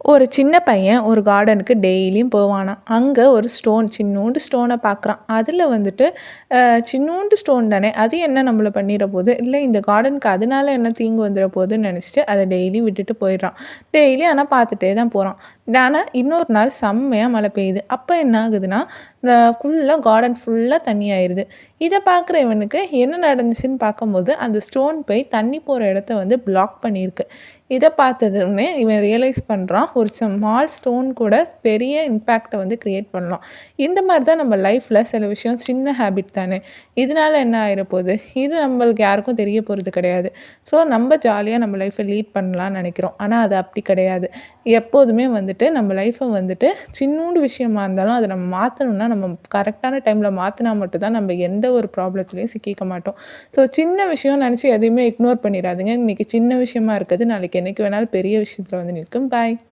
ஒரு சின்ன பையன் ஒரு கார்டனுக்கு டெய்லியும் போவானாம். அங்க ஒரு ஸ்டோன் சின்னூண்டு ஸ்டோன பார்க்குறான். அதில வந்துட்டு சின்னூண்டு ஸ்டோன் தானே, அது என்ன நம்மள பண்ணிற போது, இல்ல இந்த கார்டனுக்கு அதனால என்ன தீங்கு வந்துற போதுன்னு நெனச்சுட்டு அத டெய்லி விட்டுட்டு போயிடுறான். டெய்லி ஆனா பார்த்துட்டே தான் போறான். ஆனா இன்னொரு நாள் செம்மையா மழை பெய்யுது. அப்ப என்ன ஆகுதுன்னா, இந்த கார்டன் ஃபுல்லா தண்ணி ஆயிருது. இத பார்க்குற இவனுக்கு என்ன நடந்துச்சுன்னு பார்க்கும்போது, அந்த ஸ்டோன் போய் தண்ணி போற இடத்த வந்து பிளாக் பண்ணியிருக்கு. இத பார்த்ததுமே இவன் ரியலைஸ் பண்றான். ஒரு ஸ்மால் ஸ்டோன் கூட பெரிய இம்பேக்ட்ட வந்து கிரியேட் பண்ணலாம். இந்த மாரி தான் நம்ம லைஃப்ல சில விஷயம் சின்ன ஹேபிட் தானே. இதனால என்ன ஆயிரப்போது? இது நம்மளுக்கு யாருக்கும் தெரிய போறது கிடையாது. ஸோ நம்ம ஜாலியா நம்ம லைஃப்ப லீட் பண்ணலாம்னு நெனைக்கிறோம். ஆனா அது அப்படி கிடையாது. எப்போதுமே வந்துட்டு நம்ம லைஃப்ப வந்துட்டு சின்னூண்டு விஷயமா இருந்தாலும் அத நம்ம மாத்தணும்னா, நம்ம கரெக்ட்டான டைம்ல மாத்துனா மட்டும் தான் நம்ம எந்த ஒரு ப்ராப்ளத்திலயும் சிக்கிக்க மாட்டோம். ஸோ சின்ன விஷயம்னு நெனச்சு எதையுமே இக்னோர் பண்ணிறாதீங்க. இன்னைக்கு சின்ன விஷயமா இருக்குது, நாளைக்கு என்னைக்கு வேணாலும் பெரிய விஷயத்துல வந்து நிற்கும். பாய்.